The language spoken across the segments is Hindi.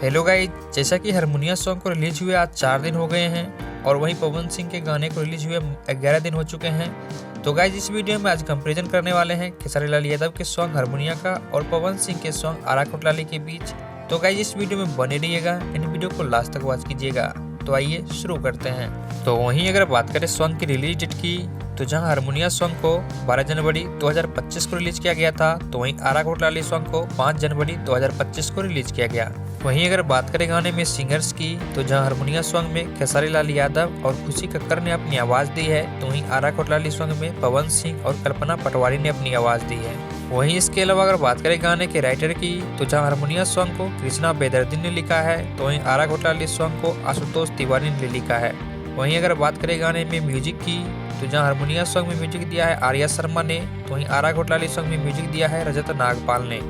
हेलो गाइस, जैसा कि हारमोनिया सॉन्ग को रिलीज हुए आज 4 दिन हो गए हैं और वहीं पवन सिंह के गाने को रिलीज हुए 11 दिन हो चुके हैं। तो गाइस इस वीडियो में आज कंपैरिजन करने वाले हैं खेसारी लाल यादव के सॉन्ग हारमोनिया का और पवन सिंह के सॉन्ग आरा कोटलाली के बीच। तो गाइस इस वीडियो में बने रहिएगा, इन वीडियो को लास्ट तक वॉच कीजिएगा। तो आइए शुरू करते हैं। तो वहीं अगर बात करें सॉन्ग की रिलीज डेट की, तो जहां हारमोनिया सॉन्ग को 12 जनवरी 2025 को रिलीज किया गया था, तो वहीं आरा कोटलाली सॉन्ग को 5 जनवरी 2025 को रिलीज किया गया। वहीं अगर बात करें गाने में सिंगर्स की, तो जहां हारमोनिया सॉन्ग में खेसारी लाल यादव और खुशी कक्कर ने अपनी आवाज दी है, तो वहीं आरा कोटलाली सॉन्ग में पवन सिंह और कल्पना पटवारी ने अपनी आवाज दी है। वहीं इसके अलावा अगर बात करें गाने के राइटर की, तो जहां हारमोनिया सॉन्ग को कृष्णा बेदर्दी ने लिखा है, तो वहीं आरा कोटलाली सॉन्ग को आशुतोष तिवारी ने लिखा है। वहीं अगर बात करें गाने में म्यूजिक की, तो जहां हारमोनिया सॉन्ग में म्यूजिक दिया है आर्या शर्मा ने, तो वहीं आरा कोटलाली सॉन्ग में म्यूजिक दिया है रजत नागपाल ने।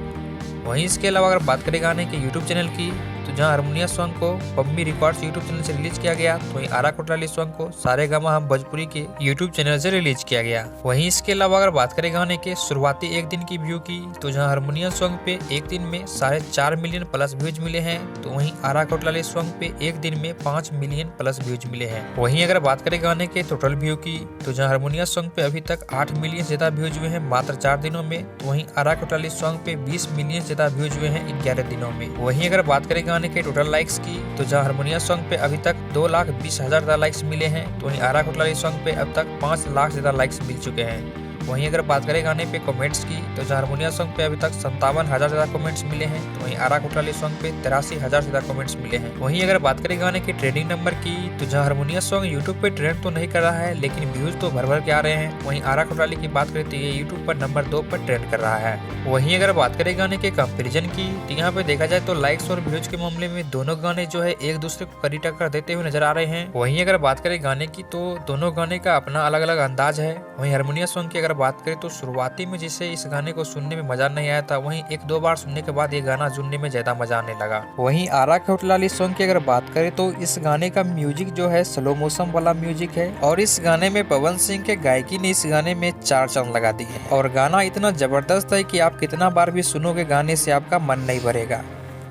वहीं इसके अलावा अगर बात करें गाने के यूट्यूब चैनल की, तो जहां हारमोनिया सॉन्ग को पम्मी रिकॉर्ड्स यूट्यूब चैनल से रिलीज किया गया, तो वहीं आरा कोटलाली सॉन्ग को सारेगामा हम भोजपुरी के यूट्यूब चैनल से रिलीज किया गया। वहीं इसके अलावा अगर बात करें गाने के शुरुआती एक दिन की व्यू की, तो जहां हारमोनिया सॉन्ग पे एक दिन में 4.5 मिलियन प्लस व्यूज मिले हैं, तो वहीं आरा कोटलाली सॉन्ग पे एक दिन में 5 मिलियन प्लस व्यूज मिले हैं। वहीं अगर बात करें गाने के टोटल व्यू की, तो जहां हारमोनिया सॉन्ग पे अभी तक 8 मिलियन से ज्यादा व्यूज हुए हैं मात्र 4 दिनों में, तो वहीं आरा कोटलाली सॉन्ग पे 20 मिलियन से ज्यादा व्यूज हुए हैं 11 दिनों में। वहीं अगर बात करें गाने के टोटल लाइक्स की, तो जहां हारमोनिया सॉन्ग पे अभी तक 2,20,000 लाइक्स मिले हैं, तो वहीं आरा कोटलाली सॉन्ग पे अब तक 5 लाख से ज्यादा लाइक्स मिल चुके हैं। वहीं अगर बात करें गाने पे कमेंट्स की, तो जहां हारमोनिया सॉन्ग पे अभी तक 57,000 से ज्यादा कमेंट्स मिले हैं, तो वहीं आरा कोटलाली सॉन्ग पे 83,000 से ज्यादा कमेंट्स मिले हैं। वहीं अगर बात करें गाने के ट्रेंडिंग नंबर की, तो जहां हारमोनिया सॉन्ग यूट्यूब पे ट्रेंड तो नहीं कर रहा है, लेकिन व्यूज तो भर भर के आ रहे हैं। वहीं आरा कोटलाली की बात करें तो ये यूट्यूब पर नंबर 2 पर ट्रेंड कर रहा है। वहीं अगर बात करें गाने के कंपेरिजन की, तो यहाँ पे देखा जाए तो लाइक्स और व्यूज के मामले में दोनों गाने जो है एक दूसरे को कड़ी टक्कर देते हुए नजर आ रहे हैं। वहीं अगर बात करें गाने की, तो दोनों गाने का अपना अलग अलग अंदाज है। वहीं हारमोनिया सॉन्ग की अगर बात करें तो शुरुआती में जिसे इस गाने को सुनने में मजा नहीं आया था, वहीं 1-2 बार सुनने के बाद ये गाना सुनने में ज्यादा मजा आने लगा। वहीं आरा कोटलाली सॉन्ग की अगर बात करें तो इस गाने का म्यूजिक जो है स्लो मोशन वाला म्यूजिक है और इस गाने में पवन सिंह के गायकी ने इस गाने में 4 चांद लगा दी है और गाना इतना जबरदस्त है कि आप कितना बार भी सुनोगे गाने से आपका मन नहीं भरेगा।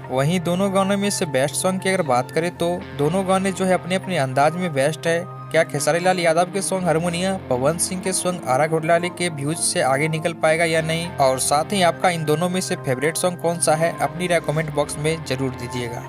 वहीं दोनों गानों में से बेस्ट सॉन्ग की अगर बात करें तो दोनों गाने जो है अपने अपने अंदाज में बेस्ट है। क्या खेसारी लाल यादव के सॉन्ग हारमोनिया पवन सिंह के सॉन्ग आरा कोटलाली के व्यूज से आगे निकल पाएगा या नहीं, और साथ ही आपका इन दोनों में से फेवरेट सॉन्ग कौन सा है, अपनी राय कमेंट बॉक्स में जरूर दीजिएगा।